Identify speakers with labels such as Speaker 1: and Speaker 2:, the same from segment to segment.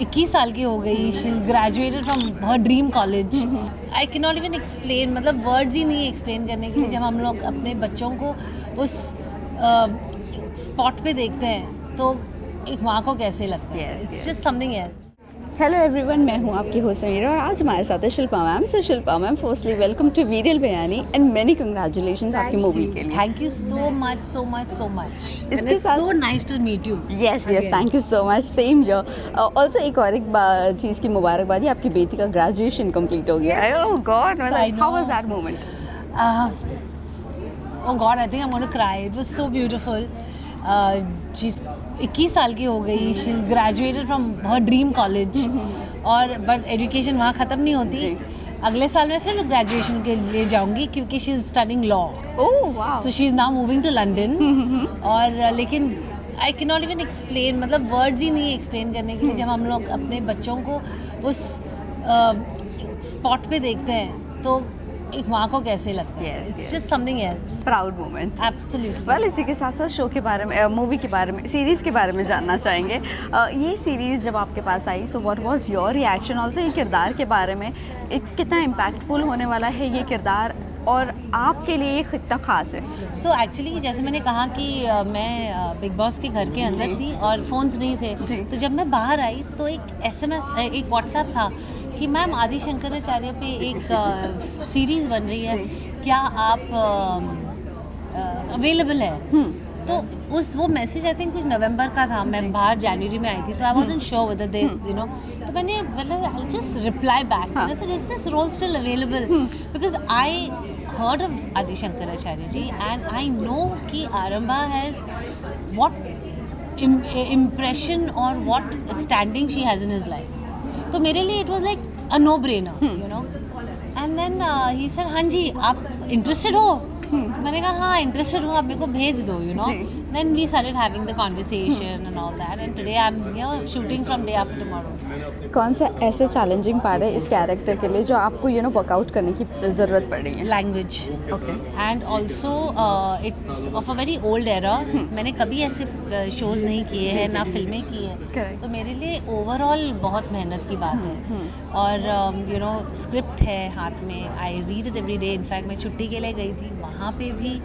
Speaker 1: 21 साल की हो गई. She is graduated from her dream college. I can not even explain, मतलब वर्ड्स ही नहीं एक्सप्लेन करने के लिए. जब हम लोग अपने बच्चों को उस स्पॉट पे देखते हैं तो एक माँ को कैसे लगता है. It's just something else.
Speaker 2: Hello everyone, मैं हूँ आपकी होस्ट समीरा और आज हमारे साथ है Shilpa ma'am. So Shilpa ma'am, firstly welcome to वीरियल बयानी एंड मेनी कंग्रेचुलेशंस आपकी मूवी के लिए.
Speaker 1: Thank you so much so much so much.
Speaker 2: इसके साथ
Speaker 1: so nice to meet you.
Speaker 2: Yes thank you so much. Same here. Also एक और एक चीज़ की मुबारकबादी, आपकी बेटी का ग्रेजुएशन कंप्लीट हो गया. Oh God, how was that moment?
Speaker 1: Oh God, I think I'm going to cry. It was so beautiful. She's 21 साल की हो गई. She is graduated from her dream college. और बट एजुकेशन वहाँ ख़त्म नहीं होती. अगले साल मैं फिर ग्रेजुएशन के लिए जाऊँगी क्योंकि she is studying law.
Speaker 2: Oh wow.
Speaker 1: So she is now moving to London. और लेकिन I can not even explain, मतलब वर्ड्स ही नहीं एक्सप्लेन करने के लिए. जब हम लोग अपने बच्चों को उस स्पॉट पे देखते हैं तो एक माँ को कैसे लगता है. It's just something else.
Speaker 2: Proud moment.
Speaker 1: Absolutely.
Speaker 2: Well, इसी के साथ साथ शो के बारे में, मूवी के बारे में, सीरीज़ के बारे में जानना चाहेंगे. ये सीरीज़ जब आपके पास आई, so what was your reaction? Also ये किरदार के बारे में, कितना इम्पैक्टफुल होने वाला है ये किरदार और आपके लिए ये कितना ख़ास है?
Speaker 1: सो एक्चुअली जैसे मैंने कहा कि मैं बिग बॉस के घर के अंदर थी और फ़ोन्स नहीं थे. तो जब मैं बाहर आई तो एक SMS, एक व्हाट्सएप था कि मैम आदि शंकराचार्य पे एक सीरीज़ बन रही है, क्या आप अवेलेबल है? तो वो मैसेज आई थिंक कुछ नवंबर का था. मैं बाहर जनवरी में आई थी तो I wasn't sure whether they तो मैंने I just reply back I said is this role still available because I heard of Adi Shankaracharya ji and I know कि Arambha has what impression or what standing she has in his life. तो मेरे लिए it was like a no brainer, you know. And then he said हाँ जी आप interested हो? तो मैंने कहा हाँ इंटरेस्टेड हूँ, आप मेरे को भेज दो, you know. Then we started having the conversation and all that and today I'm shooting from day after tomorrow.
Speaker 2: कौन सा ऐसे चैलेंजिंग पार्ट है इस कैरेक्टर के लिए जो आपको वर्कआउट करने की ज़रूरत पड़ रही है?
Speaker 1: Language.
Speaker 2: Okay.
Speaker 1: And also it's of a very old era. मैंने कभी ऐसे शोज़ नहीं किए हैं, ना फिल्में की हैं. तो मेरे लिए ओवरऑल बहुत मेहनत की बात है. और स्क्रिप्ट है हाथ में. I read it every day. In fact मैं छुट्टी के लिए गई थी, वहाँ पे भी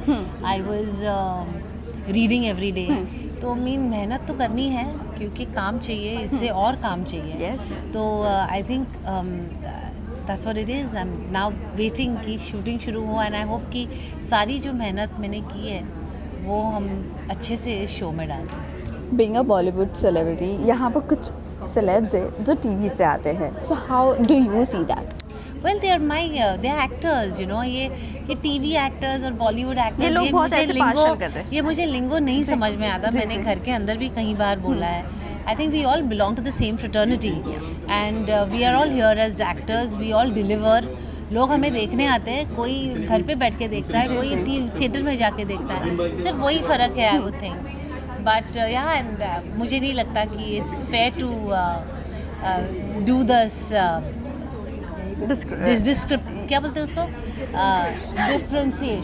Speaker 1: I was reading every day. तो मेहनत तो करनी है क्योंकि काम चाहिए, इससे और काम चाहिए. तो I think that's what it is. I am now waiting कि शूटिंग शुरू हो एंड आई होप कि सारी जो मेहनत मैंने की है वो हम अच्छे से इस शो में डाल दें.
Speaker 2: बीइंग अ बॉलीवुड सेलिब्रिटी, यहाँ पर कुछ सेलेब्स है जो टीवी से आते हैं. So how do you see that?
Speaker 1: Well they are actors, ये टीवी एक्टर्स और बॉलीवुड एक्टर्स, ये मुझे लिंगो नहीं समझ में आता. मैंने घर के अंदर भी कहीं बार बोला है. I think we all belong to the same fraternity and we are all here as actors. We all deliver. लोग हमें देखने आते हैं, कोई घर पे बैठ के देखता है, कोई थिएटर में जाके देखता है. सिर्फ वही फ़र्क है I would think. But and मुझे नहीं लगता कि it's fair to do this क्या बोलते हैं उसको,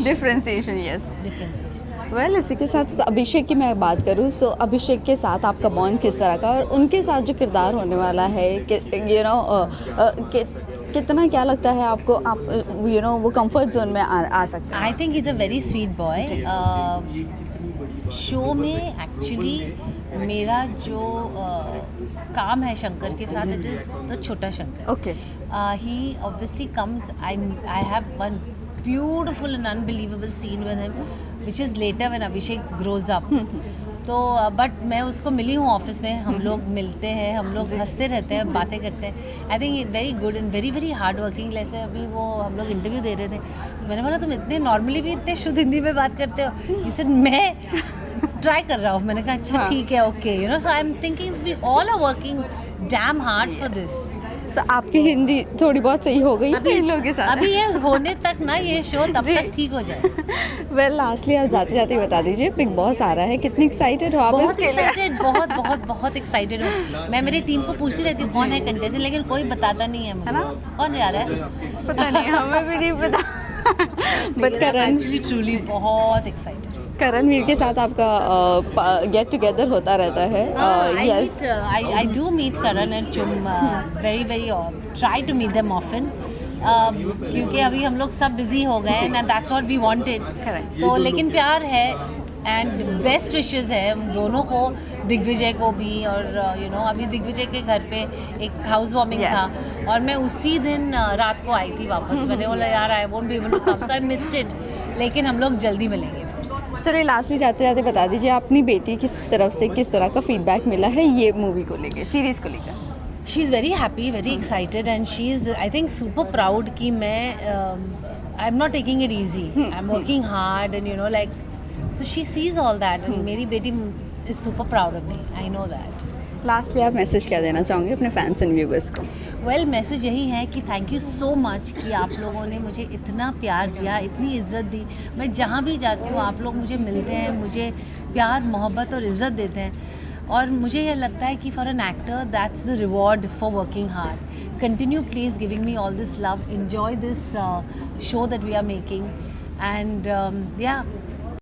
Speaker 1: डिफरेंशिएशन. Yes, differentiation.
Speaker 2: वेल, इसी के साथ अभिषेक की मैं बात करूँ, सो अभिषेक के साथ आपका बॉन्ड किस तरह का और उनके साथ जो किरदार होने वाला है, कितना क्या लगता है आपको, आप वो कंफर्ट जोन में आ सकता है?
Speaker 1: I think is a very sweet boy. Show में एक्चुअली मेरा जो काम है शंकर के साथ, इट इज़ द छोटा Shankar.
Speaker 2: Okay.
Speaker 1: He obviously comes. I have one beautiful and unbelievable scene with him, which is later when Abhishek grows up. तो but मैं उसको मिली हूँ ऑफिस में. हम लोग मिलते हैं, हम लोग हंसते रहते हैं, बातें करते हैं. I think very good and very very hard working. जैसे अभी वो हम लोग इंटरव्यू दे रहे थे, तो मैंने बोला तुम इतने नॉर्मली भी इतने शुद्ध हिंदी में बात करते हो. He said मैं ट्राई कर रहा हूँ. मैंने कहा अच्छा ठीक है, okay. So I am thinking we all are working damn hard for this.
Speaker 2: So आपकी हिंदी थोड़ी बहुत सही हो गई इन लोगों के साथ?
Speaker 1: अभी ये होने तक ना, ये शो तब तक ठीक हो जाए.
Speaker 2: वेल, लास्टली आप जाते जाते बता दीजिए, बिग बॉस आ रहा है, कितनी एक्साइटेड हो आप?
Speaker 1: बहुत एक्साइटेड, बहुत बहुत बहुत एक्साइटेड हूँ. मैं मेरी टीम को पूछती रहती हूँ कौन है कंटेस्टेंट, लेकिन कोई बताता नहीं है मुझे. कौन जा रहा है
Speaker 2: पता नहीं, हमें भी नहीं पता. बट करण
Speaker 1: एक्चुअली ट्रूली बहुत एक्साइटेड.
Speaker 2: करणवीर के साथ आपका गेट टुगेदर होता रहता है। Yes,
Speaker 1: I do meet Karan and Chum very try to meet them often. क्योंकि अभी हम लोग सब बिजी हो गए हैं, and that's what we wanted.
Speaker 2: Correct.
Speaker 1: तो लेकिन प्यार है एंड बेस्ट विशेस है हम दोनों को, दिग्विजय को भी, और यू नो अभी दिग्विजय के घर पे एक हाउस वार्मिंग
Speaker 2: Yeah.
Speaker 1: था और मैं उसी दिन रात को आई थी वापस। मैंने बोला यार I won't be able to come, so I missed it, लेकिन हम लोग जल्दी मिलेंगे फिर से।
Speaker 2: चलिए लास्टली जाते जाते बता दीजिए अपनी बेटी किस तरफ से किस तरह का फीडबैक मिला है ये मूवी को लेके, सीरीज़ को लेकर।
Speaker 1: She is very happy, very excited and she is I think super proud कि मैं I am not taking it easy, I am working hard and you know like, so she sees all that and मेरी बेटी is super proud of me, I know that.
Speaker 2: Lastly आप message क्या देना चाहोगे अपने fans and viewers को?
Speaker 1: Well message यही है कि थैंक यू सो मच कि आप लोगों ने मुझे इतना प्यार दिया, इतनी इज़्ज़त दी। मैं जहाँ भी जाती हूँ आप लोग मुझे मिलते हैं, मुझे प्यार मोहब्बत और इज़्ज़त देते हैं, और मुझे ये लगता है कि for an actor that's the reward for working hard. Continue please giving me all this love, enjoy this show that we are making, and yeah,